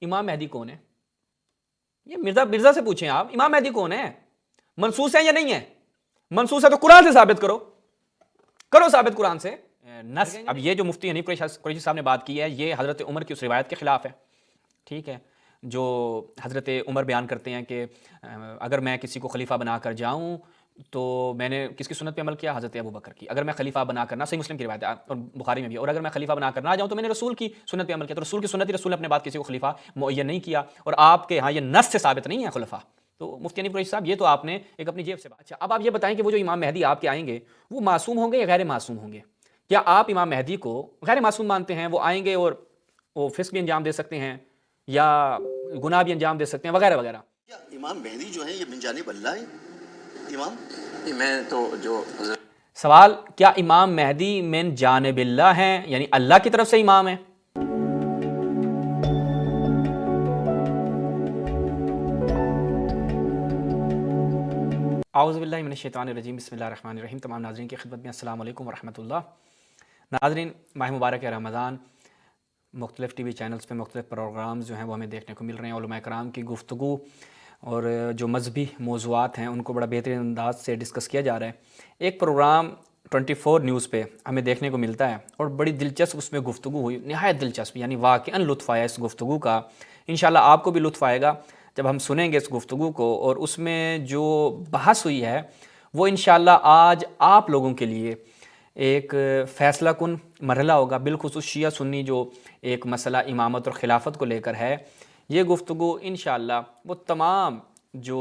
امام مہدی کون ہے؟ یہ مرزا سے پوچھیں آپ، امام مہدی کون ہے؟ منسوس ہے یا نہیں ہے؟ منسوس ہے تو قرآن سے ثابت کرو ثابت قرآن سے نص۔ اب یہ جو مفتی حنیف قریشی صاحب نے بات کی ہے، یہ حضرت عمر کی اس روایت کے خلاف ہے، ٹھیک ہے، جو حضرت عمر بیان کرتے ہیں کہ اگر میں کسی کو خلیفہ بنا کر جاؤں تو میں نے کس کی سنت پہ عمل کیا؟ حضرت ابو بکر کی۔ اگر میں خلیفہ بنا کر نہ، صحیح مسلم کی روایت ہے اور بخاری میں بھی، اور اگر میں خلیفہ بنا کر نہ جاؤں تو میں نے رسول کی سنت پہ عمل کیا۔ تو رسول کی سنت ہی رسول نے اپنے بعد کسی کو خلیفہ معین نہیں کیا، اور آپ کے ہاں یہ نص سے ثابت نہیں ہے خلفاء۔ تو مفتی حنیف قریشی صاحب یہ تو آپ نے ایک اپنی جیب سے بات۔ اچھا اب آپ یہ بتائیں کہ وہ جو امام مہدی آپ کے آئیں گے وہ معصوم ہوں گے یا غیر معصوم ہوں گے؟ کیا آپ امام مہدی کو غیر معصوم مانتے ہیں؟ وہ آئیں گے اور وہ فسق بھی انجام دے سکتے ہیں یا گناہ بھی انجام دے سکتے ہیں وغیرہ وغیرہ؟ کیا امام مہدی جو ہیں یہ من جانب اللہ ہے؟ امام میں تو جو سوال، کیا امام مہدی من جانب اللہ ہیں، یعنی اللہ کی طرف سے امام ہیں؟ اعوذ باللہ من الشیطان الرجیم، بسم اللہ الرحمن الرحیم۔ تمام ناظرین کی خدمت میں السلام علیکم ورحمۃ اللہ۔ ناظرین، ماہ مبارک رمضان، مختلف ٹی وی چینلز پہ مختلف پروگرامز جو ہیں وہ ہمیں دیکھنے کو مل رہے ہیں، علماء کرام کی گفتگو اور جو مذہبی موضوعات ہیں ان کو بڑا بہترین انداز سے ڈسکس کیا جا رہا ہے۔ ایک پروگرام 24 نیوز پہ ہمیں دیکھنے کو ملتا ہے اور بڑی دلچسپ اس میں گفتگو ہوئی، نہایت دلچسپ، یعنی واقعاً لطف آیا اس گفتگو کا۔ انشاءاللہ آپ کو بھی لطف آئے گا جب ہم سنیں گے اس گفتگو کو، اور اس میں جو بحث ہوئی ہے وہ انشاءاللہ آج آپ لوگوں کے لیے ایک فیصلہ کن مرحلہ ہوگا، بالخصوص شیعہ سنی جو ایک مسئلہ امامت اور خلافت کو لے کر ہے۔ یہ گفتگو انشاءاللہ وہ تمام جو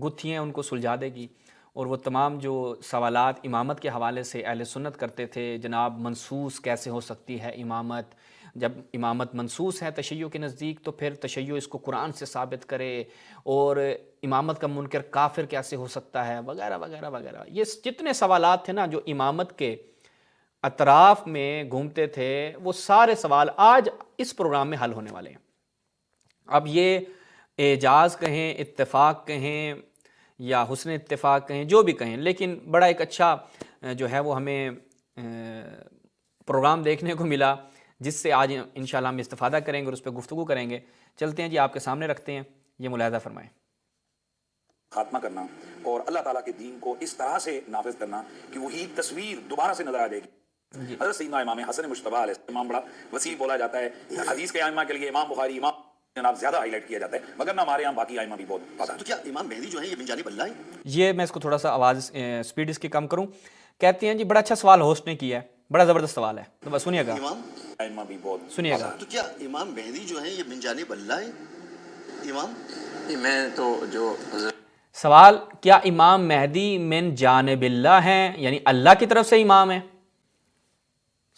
گتھیاں ہیں ان کو سلجھا دے گی، اور وہ تمام جو سوالات امامت کے حوالے سے اہل سنت کرتے تھے، جناب منسوس کیسے ہو سکتی ہے امامت، جب امامت منسوس ہے تشیع کے نزدیک تو پھر تشیع اس کو قرآن سے ثابت کرے، اور امامت کا منکر کافر کیسے ہو سکتا ہے، وغیرہ وغیرہ وغیرہ۔ یہ جتنے سوالات تھے نا جو امامت کے اطراف میں گھومتے تھے، وہ سارے سوال آج اس پروگرام میں حل ہونے والے ہیں۔ اب یہ اعجاز کہیں، اتفاق کہیں یا حسن اتفاق کہیں، جو بھی کہیں، لیکن بڑا ایک اچھا جو ہے وہ ہمیں پروگرام دیکھنے کو ملا، جس سے آج انشاءاللہ ہم استفادہ کریں گے اور اس پہ گفتگو کریں گے۔ چلتے ہیں جی، آپ کے سامنے رکھتے ہیں، یہ ملاحظہ فرمائیں۔ خاتمہ کرنا اور اللہ تعالیٰ کے دین کو اس طرح سے نافذ کرنا کہ وہی تصویر دوبارہ سے نظر آ جائے گی۔ حضرت سیدنا امام حسن مجتبیٰ علیہ السلام بڑا وسیع بولا جاتا ہے، حدیث کے ائمہ کے لیے امام بخاری، امام جناب زیادہ ہائی لائٹ کیا جاتا ہے، مگر نہ ہمارے یہاں باقی ائمہ بھی بہت پسند۔ تو کیا امام مہدی جو ہیں یہ من جانب اللہ ہے؟ یہ میں اس کو تھوڑا سا آواز سپیڈ اس کی کم کروں۔ کہتے ہیں جی بڑا اچھا سوال ہوسٹ نے کیا ہے، بڑا زبردست سوال ہے، تو بس سنیے گا، امام ائمہ بھی بہت سنیے گا۔ تو کیا امام مہدی جو ہیں یہ من جانب اللہ ہے؟ امام میں تو جو سوال، کیا امام مہدی من جانب اللہ ہیں، یعنی اللہ کی طرف سے امام ہے؟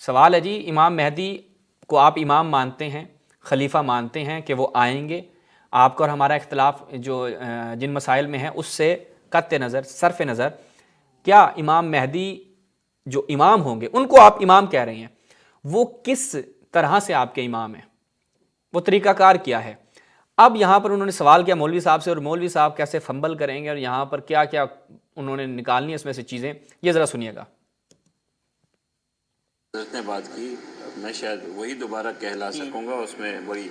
سوال ہے جی، امام مہدی کو آپ امام مانتے ہیں، خلیفہ مانتے ہیں کہ وہ آئیں گے؟ آپ کا اور ہمارا اختلاف جو جن مسائل میں ہے اس سے قطع نظر، صرف نظر، کیا امام مہدی جو امام ہوں گے ان کو آپ امام کہہ رہے ہیں، وہ کس طرح سے آپ کے امام ہیں، وہ طریقہ کار کیا ہے؟ اب یہاں پر انہوں نے سوال کیا مولوی صاحب سے، اور مولوی صاحب کیسے فمبل کریں گے اور یہاں پر کیا کیا انہوں نے نکالنی ہے اس میں سے چیزیں، یہ ذرا سنیے گا۔ حضرت نے بات کی، میں شاید وہی دوبارہ کہلا سکوں گا، اس میں بڑی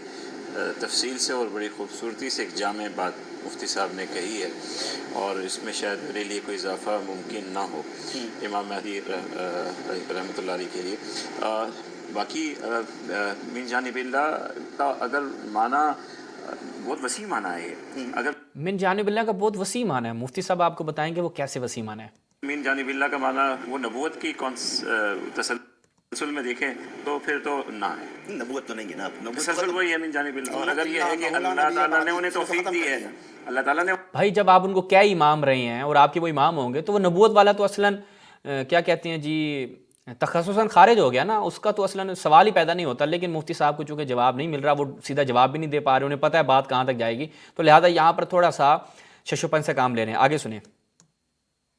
تفصیل سے اور بڑی خوبصورتی سے ایک جامع بات مفتی صاحب نے کہی ہے، اور اس میں شاید میرے لیے کوئی اضافہ ممکن نہ ہو امام مہدی رحمۃ اللہ علیہ کے لیے۔ باقی من جانب اللہ کا اگر معنی بہت وسیع معنی ہے، اگر من جانب اللہ کا بہت وسیع معنی ہے، مفتی صاحب آپ کو بتائیں گے وہ کیسے وسیع معنی ہے؟ من جانب اللہ کا معنی وہ نبوت کی تسلسل میں دیکھیں تو پھر تو نہ ہے، نبوت تو نہیں ہے نا، تسلسل وہی ہے من جانب اللہ، اور اگر یہ ہے کہ اللہ تعالیٰ نے انہیں توفیق دی ہے، اللہ تعالیٰ نے بھائی جب آپ ان کو کیا امام رہے ہیں اور آپ کے وہ امام ہوں گے تو وہ نبوت والا تو اصلاً کیا کہتے ہیں جی تخصصاً خارج ہو گیا نا، اس کا تو اصلاً سوال ہی پیدا نہیں ہوتا۔ لیکن مفتی صاحب کو چونکہ جواب نہیں مل رہا، وہ سیدھا جواب بھی نہیں دے پا رہے، انہیں پتہ ہے بات کہاں تک جائے گی، تو لہٰذا یہاں پر تھوڑا سا ششوپن سے کام لے رہے ہیں۔ آگے سنیں۔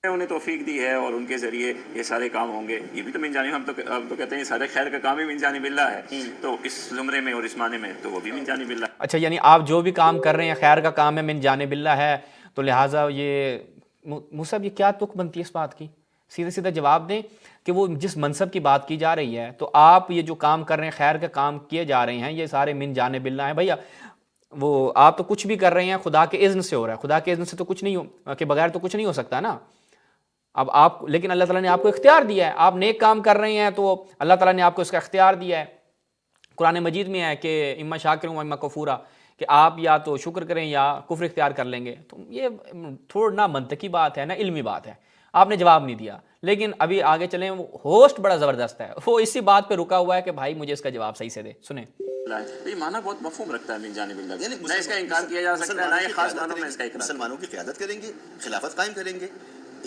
انہیں توفیق دی ہے اور ان کے ذریعے یہ سارے کام ہوں گے، یہ بھی تو من جانب، ہم تو کہتے ہیں یہ سارے خیر کا کام ہی من جانب اللہ ہے، تو اس زمرے میں اور اس معنی میں تو وہ بھی من جانب اللہ۔ اچھا، یعنی آپ جو بھی کام کر رہے ہیں خیر کا کام ہے، من جانب اللہ ہے، تو لہٰذا یہ مصعب یہ کیا تک بنتی ہے اس بات کی؟ سیدھے سیدھا جواب دیں کہ وہ جس منصب کی بات کی جا رہی ہے، تو آپ یہ جو کام کر رہے ہیں خیر کا کام کیے جا رہے ہیں، یہ سارے من جانب اللہ ہیں۔ بھیا وہ آپ تو کچھ بھی کر رہے ہیں خدا کے اذن سے ہو رہا ہے، خدا کے اذن سے تو کچھ نہیں ہو کے بغیر تو کچھ نہیں ہو سکتا نا. اب آپ لیکن اللہ تعالیٰ نے آپ کو اختیار دیا ہے، آپ نیک کام کر رہے ہیں تو اللہ تعالیٰ نے آپ کو اس کا اختیار دیا ہے. قرآن مجید میں ہے کہ اما شاکر و اما کفورا، کہ آپ یا تو شکر کریں یا کفر اختیار کر لیں گے. تو یہ تھوڑا نہ منطقی بات ہے نہ علمی بات ہے. آپ نے جواب نہیں دیا، لیکن ابھی آگے چلیں. وہ ہوسٹ بڑا زبردست ہے، وہ اسی بات پہ رکا ہوا ہے کہ بھائی مجھے اس کا جواب صحیح سے دے. سنیں یہ معنی بہت مفہوم رکھتا ہے من جانب اللہ، نہ اس کا انکار کیا جا سکتا ہے نہ یہ خاص معنوں میں اس کا اقرار. مسلمانوں کی قیادت کریں گے، خلافت قائم کریں گے،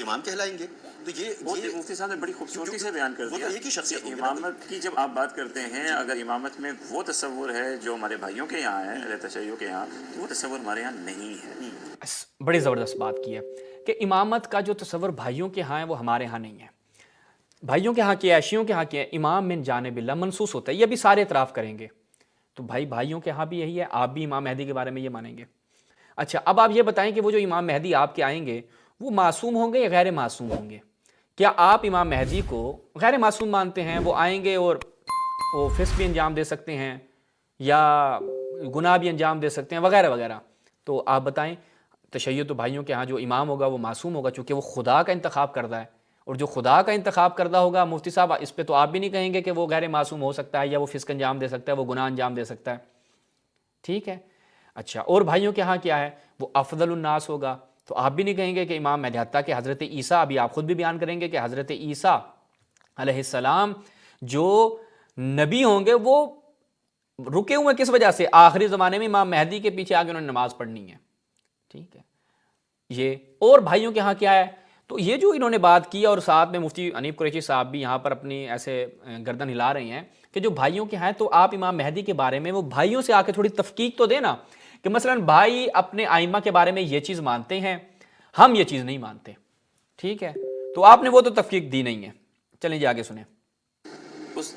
امام کہلائیں گے. تو یہ مفتی صاحب نے بڑی خوبصورتی سے بیان کر دیا ایک ہی شخصیت کہ امامت کی جب آپ بات کرتے ہیں، اگر امامت میں وہ تصور ہے جو ہمارے بھائیوں کے یہاں ہے، اہل تشیع کے یہاں، وہ تصور ہمارے یہاں نہیں ہے. بڑی زبردست بات کی ہے کہ امامت کا جو تصور بھائیوں کے ہاں ہے وہ ہمارے ہاں نہیں ہے. بھائیوں کے ہاں کیا ہے، شیعوں کے ہاں کیا ہے، امام من جانب اللہ منصوص ہوتا ہے. یہ بھی سارے اعتراف کریں گے. تو بھائیوں کے ہاں بھی یہی ہے، آپ بھی امام مہدی کے بارے میں یہ مانیں گے. اچھا اب آپ یہ بتائیں کہ وہ جو امام مہدی آپ کے آئیں گے وہ معصوم ہوں گے یا غیر معصوم ہوں گے؟ کیا آپ امام مہدی کو غیر معصوم مانتے ہیں؟ وہ آئیں گے اور وہ فسق بھی انجام دے سکتے ہیں یا گناہ بھی انجام دے سکتے ہیں وغیرہ وغیرہ. تو آپ بتائیں. تشیع تو بھائیوں کے ہاں جو امام ہوگا وہ معصوم ہوگا، چونکہ وہ خدا کا انتخاب کردہ ہے. اور جو خدا کا انتخاب کردہ ہوگا، مفتی صاحب اس پہ تو آپ بھی نہیں کہیں گے کہ وہ غیر معصوم ہو سکتا ہے یا وہ فسق انجام دے سکتا ہے، وہ گناہ انجام دے سکتا ہے. ٹھیک ہے. اچھا اور بھائیوں کے ہاں کیا ہے، وہ افضل الناس ہوگا. تو آپ بھی نہیں کہیں گے کہ امام مہدی، حتیٰ کہ حضرت عیسیٰ، ابھی آپ خود بھی بیان کریں گے کہ حضرت عیسیٰ علیہ السلام جو نبی ہوں گے وہ رکے ہوئے کس وجہ سے؟ آخری زمانے میں امام مہدی کے پیچھے آگے انہوں نے نماز پڑھنی ہے. ٹھیک ہے. یہ اور بھائیوں کے ہاں کیا ہے؟ تو یہ جو انہوں نے بات کی اور ساتھ میں مفتی انیب قریشی صاحب بھی یہاں پر اپنی ایسے گردن ہلا رہے ہیں کہ جو بھائیوں کے ہیں، تو آپ امام مہدی کے بارے میں وہ بھائیوں سے آ کے تھوڑی تفقیق تو دینا کہ مثلا بھائی اپنے ائمہ کے بارے میں یہ چیز مانتے ہیں، ہم یہ چیز نہیں مانتے. ٹھیک ہے. تو آپ نے وہ تو تفقیق دی نہیں ہے. چلیں جی آگے سنیں.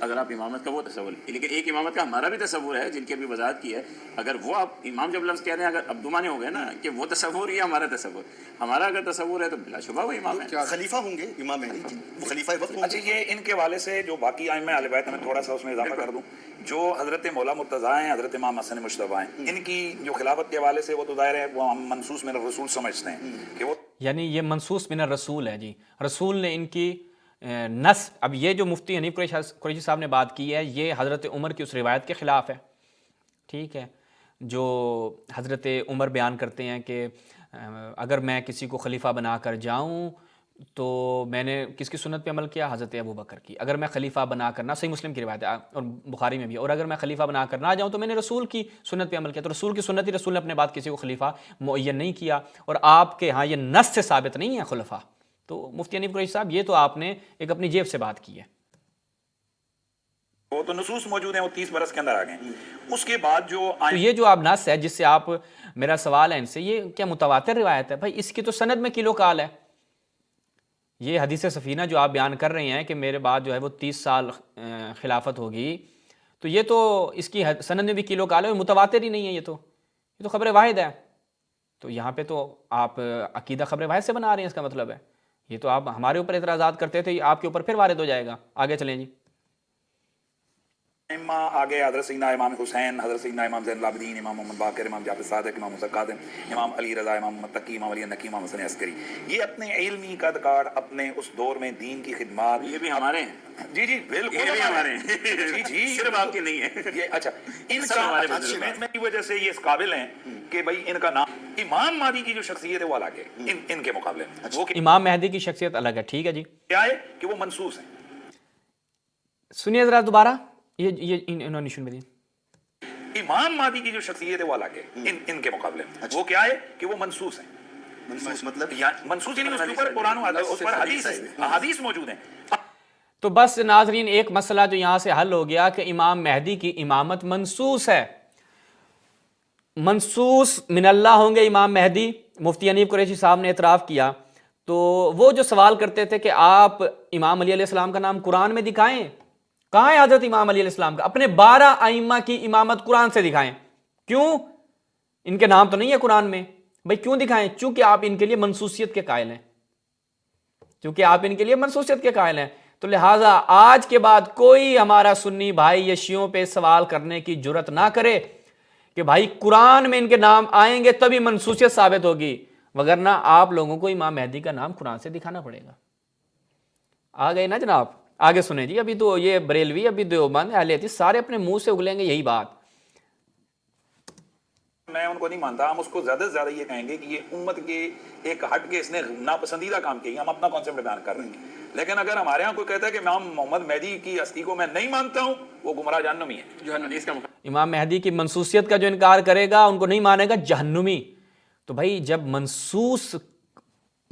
اگر آپ امامت کا وہ تصور، لیکن ایک امامت کا ہمارا بھی تصور ہے جن کی ابھی وضاحت کی ہے. اگر وہ آپ امام جب لفظ کہہ رہے ہیں، اگر اب دمانے ہو گئے نا کہ وہ تصور ہی ہمارا تصور، ہمارا اگر تصور ہے تو بلا شبہ وہ امام ہے. خلیفہ ہوں گے امام مہدی، وہ خلیفہ وقت ہوں گے. اچھا یہ ان کے حوالے سے جو باقی ائمہ اہل بیت، میں تھوڑا سا اس میں اضافہ کر دوں. جو حضرت مولا مرتضیٰ ہیں، حضرت امام حسن مجتبیٰ ہیں، ان کی جو خلافت کے حوالے سے وہ تو ظاہر ہے وہ ہم منصوص من الرسول سمجھتے ہیں کہ وہ، یعنی یہ منصوص من الرسول ہے. جی رسول نے ان کی نص. اب یہ جو مفتی حنیف قریشی صاحب نے بات کی ہے یہ حضرت عمر کی اس روایت کے خلاف ہے. ٹھیک ہے. جو حضرت عمر بیان کرتے ہیں کہ اگر میں کسی کو خلیفہ بنا کر جاؤں تو میں نے کس کی سنت پہ عمل کیا؟ حضرت ابو بکر کی. اگر میں خلیفہ بنا کر، نہ صحیح مسلم کی روایت ہے اور بخاری میں بھی، اور اگر میں خلیفہ بنا کر نہ جاؤں تو میں نے رسول کی سنت پہ عمل کیا. تو رسول کی سنت ہی، رسول نے اپنے بعد کسی کو خلیفہ معین نہیں کیا. اور آپ کے ہاں یہ نص سے ثابت نہیں ہے خلفاء. تو مفتی حنیف قریشی صاحب یہ تو آپ نے ایک اپنی جیب سے بات کی ہے. وہ تو نصوص موجود ہیں، وہ 30 برس کے اندر آ گئے. اس کے بعد جو تو یہ جو آپ نص ہے جس سے آپ، میرا سوال ہے ان سے، یہ کیا متواتر روایت ہے؟ بھائی اس کی تو سند میں کلو کال ہے. یہ حدیث سفینہ جو آپ بیان کر رہے ہیں کہ میرے بعد جو ہے وہ 30 سال خلافت ہوگی، تو یہ تو اس کی سند میں بھی کلو کال ہے، متواتر ہی نہیں ہے. یہ تو خبر واحد ہے. تو یہاں پہ تو آپ عقیدہ خبر واحد سے بنا رہے ہیں، اس کا مطلب ہے. یہ تو آپ ہمارے اوپر اعتراضات کرتے تھے، آپ کے اوپر پھر وارد ہو جائے گا. آگے چلیں جی. آگے حضرت سیدنا امام حسین، حضرت سیدنا امام زین العابدین، امام محمد باقر، امام جعفر صادق، امام موسیٰ کاظم، امام علی رضا، امام محمد تقی، امام علی نقی، امام حسن عسکری، یہ اپنے علمی قد کاٹ، اپنے اس دور میں دین کی خدمات، یہ بھی ہمارے ہیں. جی جی بالکل یہ بھی ہمارے ہیں. جی جی صرف آپ کے نہیں ہے. یہ اچھا ان کا میں کی وجہ سے یہ اس قابل ہیں کہ بھائی ان کا نام امام مہدی کی جو شخصیت ہے وہ الگ ہے ان کے مقابلے میں. وہ امام مہدی کی شخصیت الگ ہے. ٹھیک ہے جی. کیا ہے کہ وہ منصوص ہیں. سنیے ذرا دوبارہ یہ انہوں نے میں دی. امام مہدی کی جو شخصیت ہے وہ الگ ہے ان کے مقابلے میں. وہ کیا ہے کہ وہ منصوص ہیں. منصوص مطلب منصوص یعنی اس کے اوپر قرآن و اس پر حدیث موجود ہیں. تو بس ناظرین ایک مسئلہ جو یہاں سے حل ہو گیا کہ امام مہدی کی امامت منصوص ہے. منصوص من اللہ ہوں گے امام مہدی. مفتی انیب قریشی صاحب نے اعتراف کیا. تو وہ جو سوال کرتے تھے کہ آپ امام علی علیہ السلام کا نام قرآن میں دکھائیں، کہاں ہے حضرت امام علی علیہ السلام کا؟ اپنے 12 ائمہ کی امامت قرآن سے دکھائیں. کیوں؟ ان کے نام تو نہیں ہے قرآن میں. بھائی کیوں دکھائیں؟ چونکہ آپ ان کے لیے منصوصیت کے قائل ہیں. چونکہ آپ ان کے لیے منصوصیت کے قائل ہیں تو لہٰذا آج کے بعد کوئی ہمارا سنی بھائی یہ شیعوں پہ سوال کرنے کی جرت نہ کرے کہ بھائی قرآن میں ان کے نام آئیں گے تبھی منسوخیت ثابت ہوگی، وگرنہ آپ لوگوں کو امام مہدی کا نام قرآن سے دکھانا پڑے گا۔ آ گئے نا جناب؟ آگے سنیں جی، ابھی تو یہ بریلوی، ابھی دیوبند، اہل حدیث سارے اپنے منہ سے اگلیں گے یہی بات۔ میں ان کو نہیں مانتا، ہم اس کو زیادہ سے زیادہ یہ کہیں گے کہ یہ امت کے ایک ہٹ کے اس نے ناپسندیدہ کام کیا، ہم اپنا کانسیپٹ بیان کر رہے ہیں۔ لیکن اگر ہمارے ہاں کوئی کہتا ہے کہ امام محمد مہدی کی ہستی کو میں نہیں مانتا ہوں، وہ گمراہ جہنمی ہے، جو حدیث کا امام مہدی کی منسوسیت کا جو انکار کرے گا، ان کو نہیں مانے گا، جہنمی۔ تو بھائی جب منسوس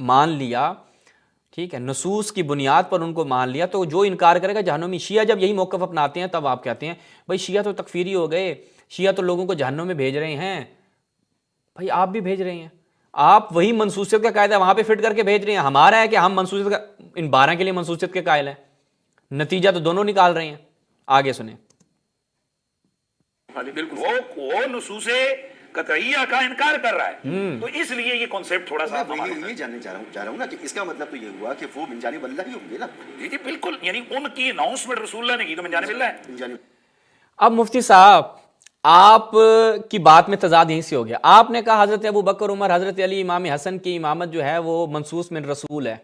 مان لیا، ٹھیک ہے، نصوص کی بنیاد پر ان کو مان لیا، تو جو انکار کرے گا جہنمی۔ شیعہ جب یہی موقف اپناتے ہیں تب آپ کہتے ہیں بھائی شیعہ تو تکفیری ہو گئے، شیعہ تو لوگوں کو جہنم میں بھیج رہے ہیں۔ بھائی آپ بھی بھیج رہے ہیں، آپ وہی منسوسیت کا قاعدہ وہاں پہ فٹ کر کے بھیج رہے ہیں۔ ہمارا ہے کہ ہم منسوسیت کا، ان 12 کے لیے منسوسیت کے قائل ہیں، نتیجہ تو دونوں نکال رہے ہیں۔ آگے سنیں۔ وہ نصوص قطعیہ کا انکار کر رہا ہے، تو اس لیے یہ کانسیپٹ تھوڑا سا یہ جاننے چاہ رہا ہوں نا کہ اس کا مطلب تو یہ ہوا کہ وہ من جانب اللہ ہی ہوں گے نا؟ جی بالکل، یعنی ان کی اناؤنسمنٹ رسول اللہ نے کی تو من جانب اللہ ہے۔ من جانب اب مفتی صاحب آپ کی بات میں تضاد یہیں سے ہو گیا۔ آپ نے کہا حضرت ابو بکر، عمر، حضرت علی، امام حسن کی امامت جو ہے وہ منسوس من رسول ہے،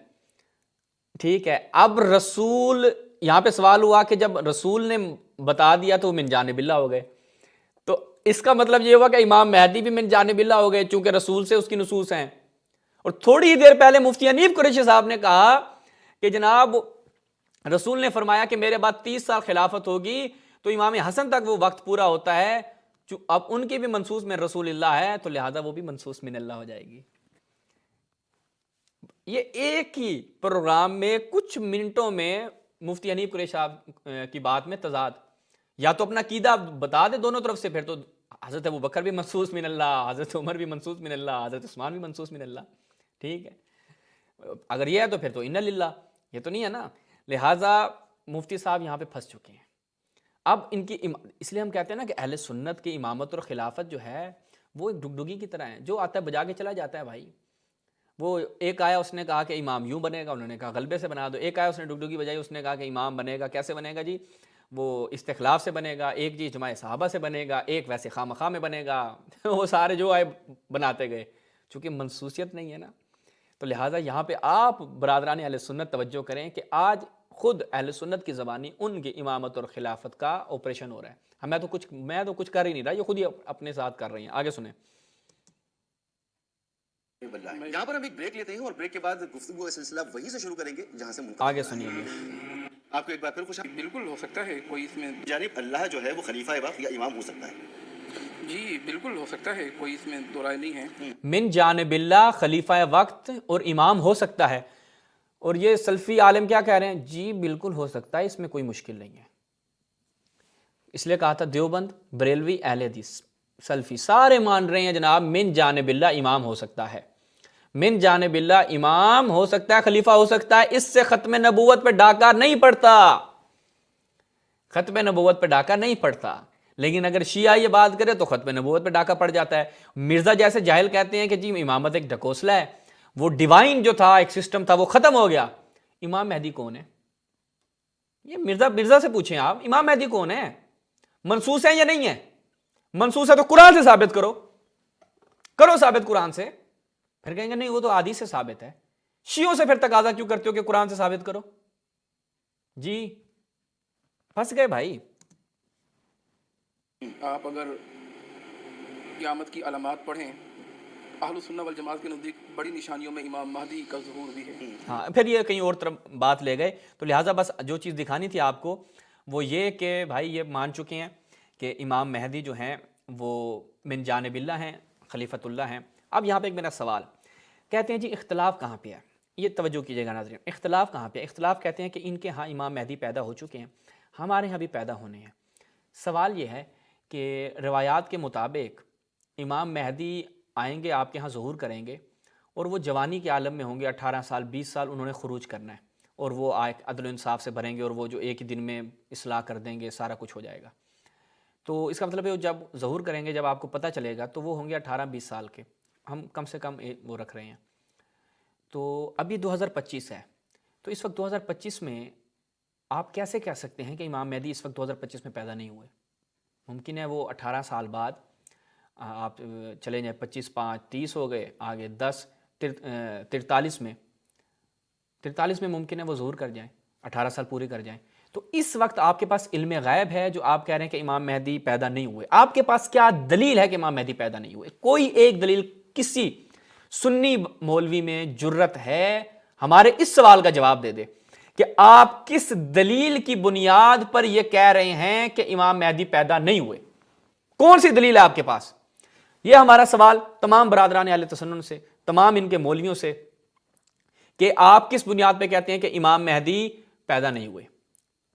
ٹھیک ہے۔ اب رسول، یہاں پہ سوال ہوا کہ جب رسول نے بتا دیا تو وہ من جانب اللہ ہو گئے، تو اس کا مطلب یہ ہوا کہ امام مہدی بھی من جانب اللہ ہو گئے چونکہ رسول سے اس کی نصوص ہیں۔ اور تھوڑی ہی دیر پہلے مفتی حنیف قریشی صاحب نے کہا کہ جناب رسول نے فرمایا کہ میرے بعد 30 سال خلافت ہوگی تو امام حسن تک وہ وقت پورا ہوتا ہے، اب ان کی بھی منسوس من رسول اللہ ہے تو لہذا وہ بھی منسوس من اللہ ہو جائے گی۔ یہ ایک ہی پروگرام میں کچھ منٹوں میں مفتی حنیف قریشی صاحب کی بات میں تضاد، یا تو اپنا عقیدہ بتا دے دونوں طرف سے، پھر تو حضرت ابو بکر بھی منسوس من اللہ، حضرت عمر بھی منسوس من اللہ، حضرت عثمان بھی منسوس من اللہ، ٹھیک ہے۔ اگر یہ ہے تو پھر تو ان للہ، یہ تو نہیں ہے نا۔ لہٰذا مفتی صاحب یہاں پہ پھنس چکے ہیں۔ اب ان کی اس لیے ہم کہتے ہیں نا کہ اہل سنت کی امامت اور خلافت جو ہے وہ ایک ڈگڈگی کی طرح ہے، جو آتا ہے بجا کے چلا جاتا ہے بھائی۔ وہ ایک آیا اس نے کہا کہ امام یوں بنے گا، انہوں نے کہا غلبے سے بنا دو۔ ایک آیا اس نے ڈگڈگی بجائی، اس نے کہا کہ امام بنے گا کیسے بنے گا جی، وہ استخلاف سے بنے گا، ایک جی اجماع صحابہ سے بنے گا، ایک ویسے خواہ میں بنے گا۔ وہ سارے جو آئے بناتے گئے، چونکہ منسوسیت نہیں ہے نا۔ تو لہٰذا یہاں پہ آپ برادران اہل سنت توجہ کریں کہ آج خود اہل سنت کی زبانی ان کی امامت اور خلافت کا آپریشن ہو رہا ہے۔ میں تو کچھ کر ہی نہیں رہا، یہ خود ہی اپنے ساتھ کر رہی ہیں۔ آگے سنیں۔ یہاں پر ہم ایک بریک لیتے ہیں اور بریک کے بعد گفتگو کا سلسلہ وہیں سے شروع کریں گے جہاں سے منقطع آگے سنیے گے۔ آپ کو ایک بار پھر خوش بالکل ہو سکتا ہے کوئی اس میں، جانب اللہ جو ہے وہ خلیفہ وقت یا امام ہو سکتا ہے۔ جی بالکل ہو سکتا ہے، کوئی اس میں دو رائے نہیں ہے۔ من جانب اللہ خلیفہ وقت اور امام ہو سکتا ہے، اور یہ سلفی عالم کیا کہہ رہے ہیں؟ جی بالکل ہو سکتا ہے، اس میں کوئی مشکل نہیں ہے۔ اس لیے کہا تھا دیوبند، بریلوی، اہل حدیث، سلفی سارے مان رہے ہیں جناب من جانب اللہ امام ہو سکتا ہے، من جانب اللہ امام ہو سکتا ہے، خلیفہ ہو سکتا ہے۔ اس سے ختم نبوت پہ ڈاکہ نہیں پڑتا، ختم نبوت پہ ڈاکہ نہیں پڑتا۔ لیکن اگر شیعہ یہ بات کرے تو ختم نبوت پہ ڈاکہ پڑ جاتا ہے۔ مرزا جیسے جاہل کہتے ہیں کہ جی امامت ایک ڈھکوسلا ہے، وہ ڈیوائن جو تھا، ایک سسٹم تھا، وہ ختم ہو گیا۔ امام مہدی کون ہے؟ یہ مرزا سے پوچھیں آپ، امام مہدی کون ہے؟ منسوس ہے یا نہیں ہے؟ منسوس ہے تو قرآن سے ثابت کرو ثابت قرآن سے۔ پھر کہیں گے نہیں وہ تو حدیث سے ثابت ہے۔ شیعوں سے پھر تقاضا کیوں کرتے ہو کہ قرآن سے ثابت کرو؟ جی پھنس گئے بھائی۔ آپ اگر قیامت کی علامات پڑھیں، اہل سنہ والجماعت کے نزدیک بڑی نشانیوں میں امام مہدی کا ظہور بھی ہے۔ ہاں پھر یہ کہیں اور طرف بات لے گئے، تو لہٰذا بس جو چیز دکھانی تھی آپ کو وہ یہ کہ بھائی یہ مان چکے ہیں کہ امام مہدی جو ہیں وہ من جانب اللہ ہیں، خلیفۃ اللہ ہیں۔ اب یہاں پہ ایک میرا سوال، کہتے ہیں جی اختلاف کہاں پہ ہے؟ یہ توجہ کیجیے گا ناظرین، اختلاف کہاں پہ ہے؟ اختلاف کہتے ہیں کہ ان کے ہاں امام مہدی پیدا ہو چکے ہیں، ہمارے ہاں بھی پیدا ہونے ہیں۔ سوال یہ ہے کہ روایات کے مطابق امام مہدی آئیں گے، آپ کے ہاں ظہور کریں گے، اور وہ جوانی کے عالم میں ہوں گے، 18 سال 20 سال انہوں نے خروج کرنا ہے، اور وہ عدل و انصاف سے بھریں گے، اور وہ جو ایک ہی دن میں اصلاح کر دیں گے، سارا کچھ ہو جائے گا۔ تو اس کا مطلب ہے جب ظہور کریں گے، جب آپ کو پتہ چلے گا تو وہ ہوں گے 18-20 سال کے، ہم کم سے کم وہ رکھ رہے ہیں۔ تو ابھی 2025 ہے، تو اس وقت 2025 میں آپ کیسے کہہ سکتے ہیں کہ امام مہدی اس وقت 2025 میں پیدا نہیں ہوئے؟ ممکن ہے وہ 18 سال بعد آپ چلے جائیں 25 5 30 ہو گئے، آگے 10 43 میں ممکن ہے وہ ظہور کر جائیں، 18 سال پورے کر جائیں. تو اس وقت آپ کے پاس علم غیب ہے جو آپ کہہ رہے ہیں کہ امام مہدی پیدا نہیں ہوئے. آپ کے پاس کیا دلیل ہے کہ امام مہدی پیدا نہیں ہوئے؟ کوئی ایک دلیل کسی سنی مولوی میں جرت ہے ہمارے اس سوال کا جواب دے دے کہ آپ کس دلیل کی بنیاد پر یہ کہہ رہے ہیں کہ امام مہدی پیدا نہیں ہوئے؟ کون سی دلیل ہے آپ کے پاس؟ یہ ہمارا سوال تمام برادران اہل تسنن سے، تمام ان کے مولویوں سے، کہ آپ کس بنیاد پہ کہتے ہیں کہ امام مہدی پیدا نہیں ہوئے؟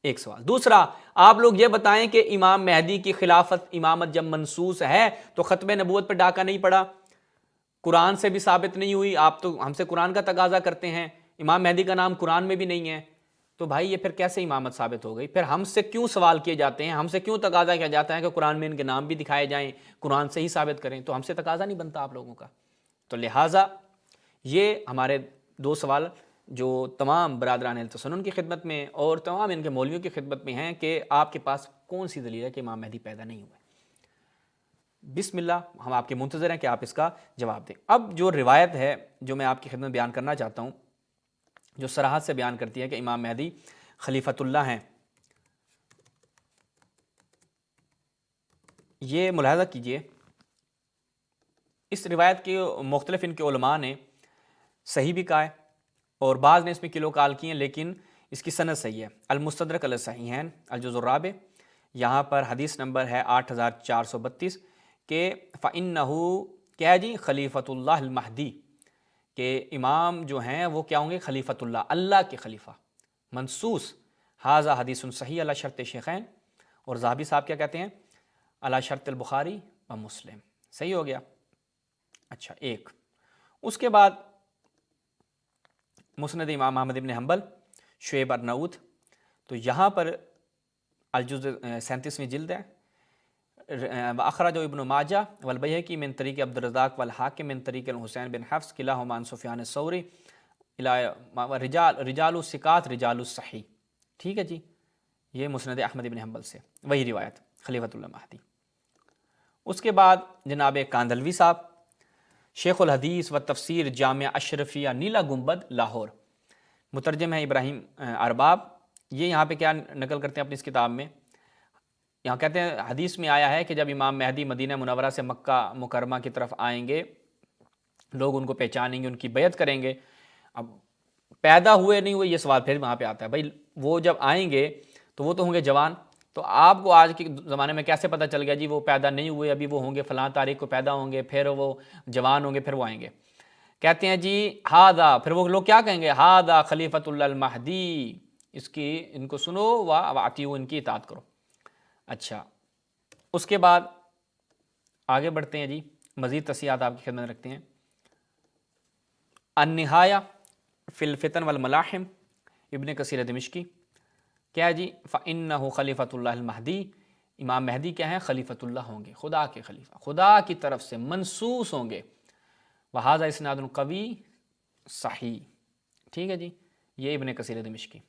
ایک سوال. دوسرا، آپ لوگ یہ بتائیں کہ امام مہدی کی خلافت امامت جب منسوس ہے تو ختم نبوت پہ ڈاکہ نہیں پڑا، قرآن سے بھی ثابت نہیں ہوئی. آپ تو ہم سے قرآن کا تقاضا کرتے ہیں، امام مہدی کا نام قرآن میں بھی نہیں ہے. تو بھائی یہ پھر کیسے امامت ثابت ہو گئی؟ پھر ہم سے کیوں سوال کیے جاتے ہیں، ہم سے کیوں تقاضا کیا جاتا ہے کہ قرآن میں ان کے نام بھی دکھائے جائیں، قرآن سے ہی ثابت کریں؟ تو ہم سے تقاضا نہیں بنتا آپ لوگوں کا. تو لہٰذا یہ ہمارے دو سوال جو تمام برادران اہل تسنن کی خدمت میں اور تمام ان کے مولویوں کی خدمت میں ہیں کہ آپ کے پاس کون سی دلیل ہے کہ امام مہدی پیدا نہیں ہوئے؟ بسم اللہ، ہم آپ کے منتظر ہیں کہ آپ اس کا جواب دیں. اب جو روایت ہے جو میں آپ کی خدمت بیان کرنا چاہتا ہوں، جو صراحت سے بیان کرتی ہے کہ امام مہدی خلیفۃ اللہ ہیں، یہ ملاحظہ کیجئے. اس روایت کے مختلف ان کے علماء نے صحیح بھی کہا ہے اور بعض نے اس میں کلو کال کی ہیں، لیکن اس کی سند صحیح ہے. المستدرک علی الصحیحین الجزء الرابع، یہاں پر حدیث نمبر ہے 8432 کہ فَإِنَّهُ کیا ہے جی خلیفۃ اللہ المہدی، کہ امام جو ہیں وہ کیا ہوں گے؟ خلیفۃ اللہ، اللہ کے خلیفہ منصوص. ھذا حدیث صحیح علی شرط شیخین، اور ذہبی صاحب کیا کہتے ہیں؟ علی شرط البخاری و مسلم. صحیح ہو گیا. اچھا، ایک اس کے بعد مسند امام احمد بن حنبل شعیب ارناؤت، تو یہاں پر الجزء 37ویں جلد ہے. اخرج ابن ماجہ والبیہقی من طریق عبد الرزاق والحاکم من طریق الحسین بن حفص کلاہما عن سفیان الثوری رجال الثقات رجال الصحیح. ٹھیک ہے جی، یہ مسند احمد بن حنبل سے وہی روایت خلیفۃ اللہ مہدی. اس کے بعد جناب کاندھلوی صاحب، شیخ الحدیث و تفسیر جامعہ اشرفیہ نیلا گنبد لاہور، مترجم ہے ابراہیم ارباب. یہ یہاں پہ کیا نقل کرتے ہیں اپنی اس کتاب میں؟ یہاں کہتے ہیں حدیث میں آیا ہے کہ جب امام مہدی مدینہ منورہ سے مکہ مکرمہ کی طرف آئیں گے، لوگ ان کو پہچانیں گے، ان کی بیعت کریں گے. اب پیدا ہوئے نہیں ہوئے یہ سوال پھر وہاں پہ آتا ہے. بھائی وہ جب آئیں گے تو وہ تو ہوں گے جوان، تو آپ کو آج کے زمانے میں کیسے پتہ چل گیا جی وہ پیدا نہیں ہوئے، ابھی وہ ہوں گے فلاں تاریخ کو پیدا ہوں گے، پھر وہ جوان ہوں گے، پھر وہ آئیں گے؟ کہتے ہیں جی ہاذا، پھر وہ لوگ کیا کہیں گے؟ ہاذا خلیفۃ اللہ المہدی، اس کی ان کو سنو و اطیعوا، ان کی اطاعت کرو. اچھا، اس کے بعد آگے بڑھتے ہیں جی، مزید تصحیحات آپ کی خدمت رکھتے ہیں. النہایہ فی الفتن والملاحم ابن کثیر دمشقی، کیا ہے جی؟ فَإِنَّهُ خلیفۃ اللہ المہدی، امام مہدی کیا ہیں؟ خلیفۃ اللہ ہوں گے، خدا کے خلیفہ، خدا کی طرف سے منصوص ہوں گے. وَهَذَا اسناد قوی صحیح. ٹھیک ہے جی، یہ ابن کثیر دمشقی.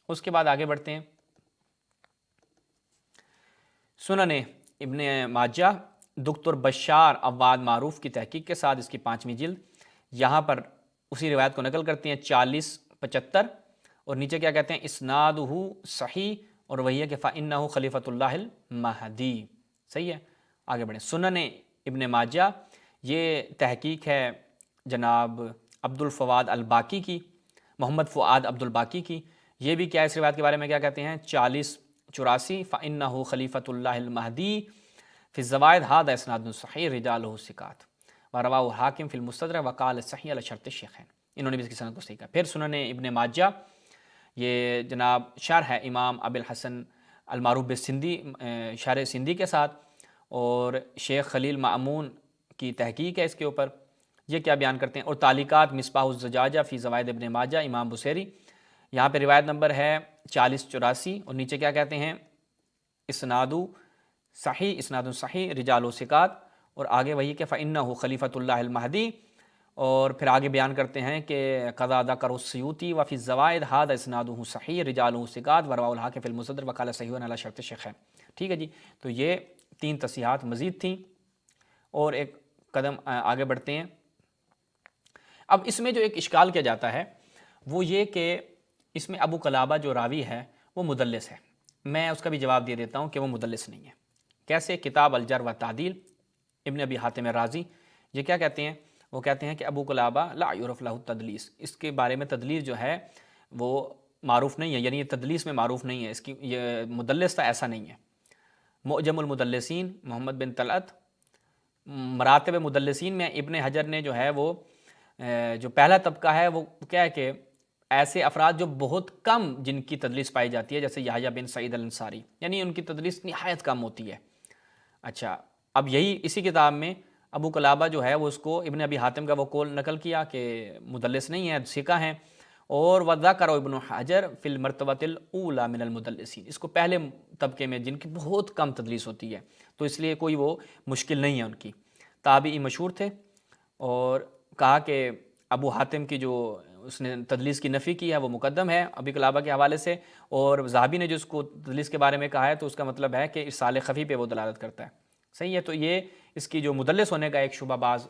اس کے بعد آگے بڑھتے ہیں. سنن ابن ماجہ دکتر بشار عواد معروف کی تحقیق کے ساتھ، اس کی 5ویں جلد، یہاں پر اسی روایت کو نقل کرتے ہیں 4075، اور نیچے کیا کہتے ہیں؟ اسنادہ صحیح، اور وہی ہے کہ فَإِنَّهُ خلیفۃ اللہ المہدی. صحیح ہے. آگے بڑھیں. سنن ابن ماجہ، یہ تحقیق ہے جناب عبد الفواد الباقی کی، محمد فؤاد عبد الباقی کی. یہ بھی کیا اس روایت کے بارے میں کیا کہتے ہیں؟ 4084 فَإِنَّهُ خلیفۃ اللہ المہدی فی الزوائد ھذا اسناد صحیح رجالہ ثقات ورواه الحاکم فی المستدرک وقال صحیح علی شرط الشیخین. انہوں نے بھی اس کی سند کو صحیح کہا. پھر سنن ابن ماجہ، یہ جناب شرح ہے امام ابو الحسن المعروف بالسندی، شرح سندی کے ساتھ، اور شیخ خلیل مأمون کی تحقیق ہے اس کے اوپر. یہ کیا بیان کرتے ہیں؟ اور تعلیقات مصباح الزجاجہ فی زوائد ابن ماجہ امام بصیری، یہاں پہ روایت نمبر ہے 4084، اور نیچے کیا کہتے ہیں؟ اسناد صحیح رجال و ثقات، اور آگے وہی کہ فَإِنَّهُ خلیفۃ اللہ المہدی. اور پھر آگے بیان کرتے ہیں کہ قضا ذکر السیوطی وفی الزوائد ھذا اسنادہ صحیح رجالہ ثقات ورواه الحاکم فی المستدرک وقال صحیح علی شرط الشیخین. ٹھیک ہے جی، تو یہ 3 تصحیحات مزید تھیں. اور ایک قدم آگے بڑھتے ہیں۔ اب اس میں جو ایک اشکال کیا جاتا ہے وہ یہ کہ اس میں ابو قلابہ جو راوی ہے وہ مدلس ہے۔ میں اس کا بھی جواب دے دیتا ہوں کہ وہ مدلس نہیں ہے۔ کیسے؟ کتاب الجرح و تعدیل ابن ابی حاتم رازی یہ کیا کہتے ہیں؟ وہ کہتے ہیں کہ ابو قلابہ لا یعرف لہ التدلیس، اس کے بارے میں تدلیس جو ہے وہ معروف نہیں ہے، یعنی یہ تدلیس میں معروف نہیں ہے، اس کی یہ مدلس تھا ایسا نہیں ہے۔ معجم المدلسین محمد بن طلعت، مراتب مدلسین میں ابن حجر نے جو ہے وہ جو پہلا طبقہ ہے وہ کیا ہے کہ ایسے افراد جو بہت کم جن کی تدلیس پائی جاتی ہے، جیسے یحییٰ بن سعید الانصاری، یعنی ان کی تدلیس نہایت کم ہوتی ہے۔ اچھا، اب یہی اسی کتاب میں ابو قلابہ جو ہے وہ اس کو ابن ابی حاتم کا وہ قول نقل کیا کہ مدلس نہیں ہے، ثقہ ہیں، اور وذکر ابن حجر فی المرتبۃ الاولی من المدلسین، اس کو پہلے طبقے میں جن کی بہت کم تدلیس ہوتی ہے، تو اس لیے کوئی وہ مشکل نہیں ہے ان کی۔ تابعی مشہور تھے، اور کہا کہ ابو حاتم کی جو اس نے تدلیس کی نفی کی ہے وہ مقدم ہے ابی قلابہ کے حوالے سے، اور ذہبی نے جو اس کو تدلیس کے بارے میں کہا ہے تو اس کا مطلب ہے کہ ارسال خفی پہ وہ دلالت کرتا ہے۔ صحیح ہے، تو یہ اس کی جو مدلس ہونے کا ایک شبہ باز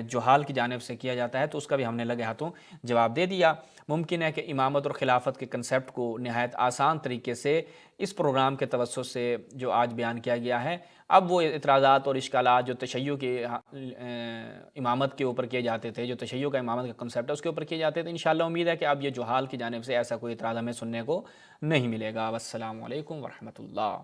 جہال کی جانب سے کیا جاتا ہے، تو اس کا بھی ہم نے لگے ہاتھوں جواب دے دیا۔ ممکن ہے کہ امامت اور خلافت کے کنسیپٹ کو نہایت آسان طریقے سے اس پروگرام کے توسط سے جو آج بیان کیا گیا ہے، اب وہ اعتراضات اور اشکالات جو تشیع کے امامت کے اوپر کیے جاتے تھے، جو تشیع کا امامت کا کنسیپٹ ہے اس کے اوپر کیے جاتے تھے، انشاءاللہ امید ہے کہ اب یہ جہال کی جانب سے ایسا کوئی اعتراض ہمیں سننے کو نہیں ملے گا۔ والسلام علیکم ورحمۃ اللہ۔